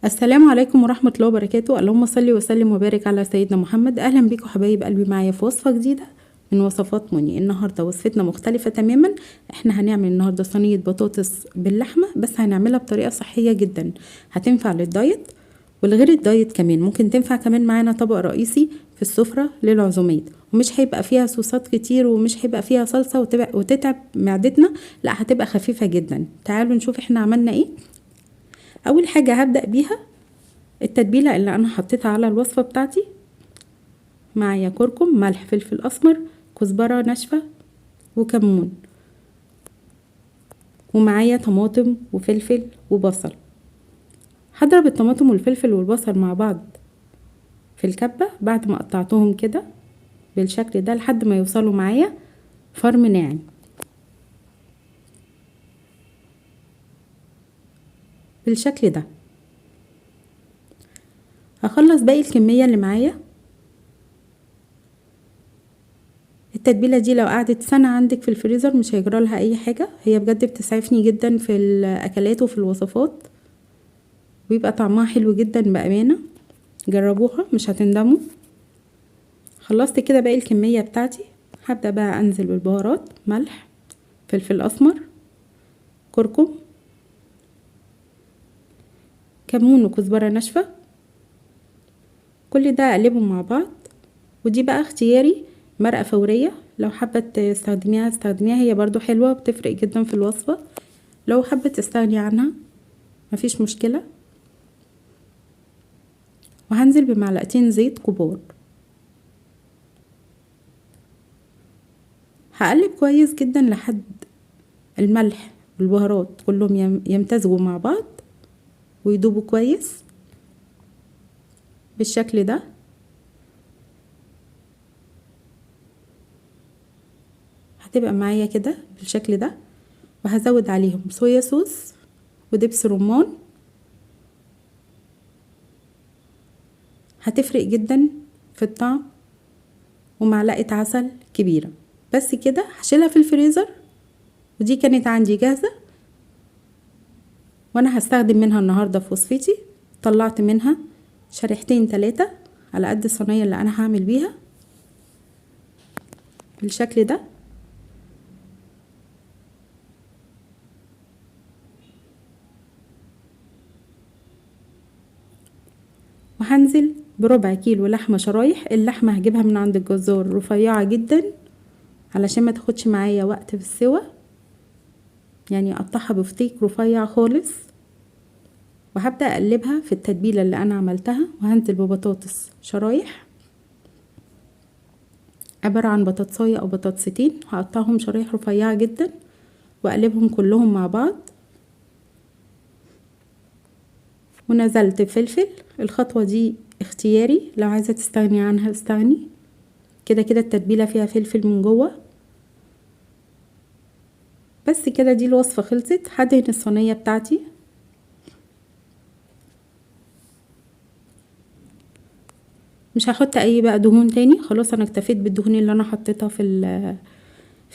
السلام عليكم ورحمة الله وبركاته. اللهم صل وسلم وبارك على سيدنا محمد. اهلا بيكم حبايب قلبي معايا في وصفة جديدة من وصفات مني. النهاردة وصفتنا مختلفة تماما. احنا هنعمل النهاردة صينية بطاطس باللحمة، بس هنعملها بطريقة صحية جدا، هتنفع للدايت ولغير الدايت كمان. ممكن تنفع كمان معانا طبق رئيسي في السفرة للعزومات، ومش هيبقى فيها صوصات كتير ومش هيبقى فيها صلصة وتتعب معدتنا، لا هتبقى خفيفة جدا. تعالوا نشوف احنا عملنا ايه. اول حاجة هبدأ بيها التتبيلة اللي انا حطيتها على الوصفة بتاعتي. معايا كركم، ملح، فلفل اسمر، كزبرة ناشفة، وكمون، ومعايا طماطم وفلفل وبصل. هضرب الطماطم والفلفل والبصل مع بعض في الكبة بعد ما قطعتهم كده بالشكل ده لحد ما يوصلوا معايا فرم ناعم بالشكل ده. هخلص باقي الكمية اللي معايا. التتبيلة دي لو قعدت سنة عندك في الفريزر مش هيجرى لها اي حاجة، هي بجد بتسعفني جدا في الاكلات وفي الوصفات، بيبقى طعمها حلو جدا بأمانة. جربوها مش هتندموا. خلصت كده باقي الكمية بتاعتي. هبدأ بقى انزل بالبهارات: ملح، فلفل اسمر، كركم، كمون، وكزبرة ناشفة. كل ده اقلبهم مع بعض. ودي بقى اختياري، مرقة فورية، لو حابة تستخدميها استخدميها، هي برضو حلوة بتفرق جدا في الوصفة. لو حابة تستغني عنها مفيش مشكلة. وهنزل بمعلقتين زيت كبار. هقلب كويس جدا لحد الملح والبهارات كلهم يمتزجوا مع بعض ويدوبوا كويس بالشكل ده. هتبقى معايا كده بالشكل ده. وهزود عليهم صويا صوص ودبس رمان، هتفرق جدا في الطعم، ومعلقة عسل كبيرة. بس كده هشيلها في الفريزر. ودي كانت عندي جاهزة وانا هستخدم منها النهاردة في وصفتي. طلعت منها شريحتين 3 على قد الصينية اللي انا هعمل بيها بالشكل ده. وهنزل بربع كيلو لحمة شرايح. اللحمة هجيبها من عند الجزار رفيعة جدا علشان ما تاخدش معايا وقت في السوا، يعني اقطعها بفتيك رفيع خالص. وهبدأ اقلبها في التتبيلة اللي انا عملتها. وهنزل ببطاطس شرايح، عبارة عن بطاطساية او بطاطستين، هقطعهم شرايح رفيعة جدا واقلبهم كلهم مع بعض. ونزلت فلفل. الخطوة دي اختياري، لو عايزة تستغني عنها استغني، كده كده التتبيلة فيها فلفل من جوه. بس كده دي الوصفة خلصت. هدهن الصينية بتاعتي. مش هحط اي بقى دهون تاني، خلاص انا اكتفيت بالدهون اللي انا حطيتها في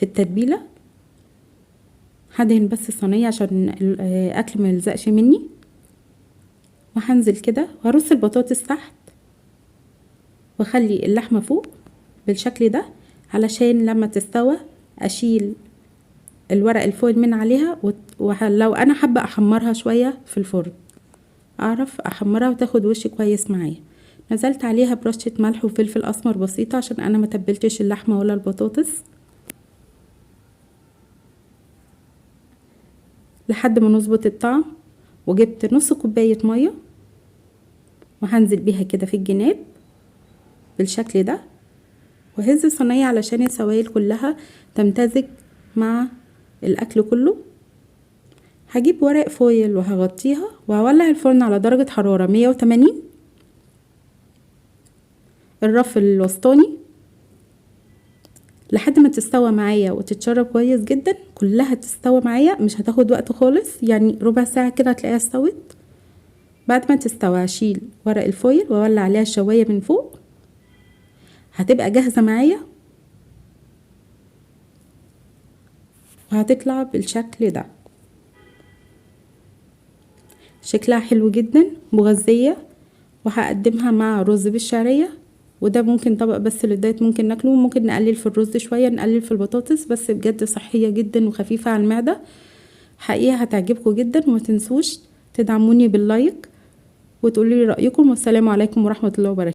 التتبيلة. هدهن بس الصينية عشان الاكل ما يلزقش مني. وهنزل كده وهرص البطاطس تحت واخلي اللحمة فوق بالشكل ده، علشان لما تستوى اشيل الورق الفويل من عليها. ولو انا حابة احمرها شوية في الفرن اعرف احمرها وتاخد وش كويس معايا. نزلت عليها برشة ملح وفلفل اسمر بسيطة عشان انا ما تبلتش اللحمة ولا البطاطس، لحد ما نظبط الطعم. وجبت نص كوباية مية وهنزل بيها كده في الجناب بالشكل ده. وهز الصينية علشان السوائل كلها تمتزج مع الاكل كله. هجيب ورق فويل وهغطيها وهولع الفرن على درجة حرارة 180، الرف الوسطاني، لحد ما تستوى معايا وتتشرب كويس جدا. كلها تستوى معايا، مش هتاخد وقت خالص، يعني ربع ساعة كده هتلاقيها استوت. بعد ما تستوى هشيل ورق الفويل واولع عليها الشواية من فوق. هتبقى جاهزة معايا وهتطلع بالشكل ده. شكلها حلو جدا مغذية، وهقدمها مع رز بالشعرية. وده ممكن طبق بس للدايت ممكن ناكله، وممكن نقلل في الرز شوية، نقلل في البطاطس، بس بجد صحية جدا وخفيفة على المعدة. حقيقة هتعجبكم جدا، وما تنسوش تدعموني باللايك وتقولوا لي رأيكم. والسلام عليكم ورحمة الله وبركاته.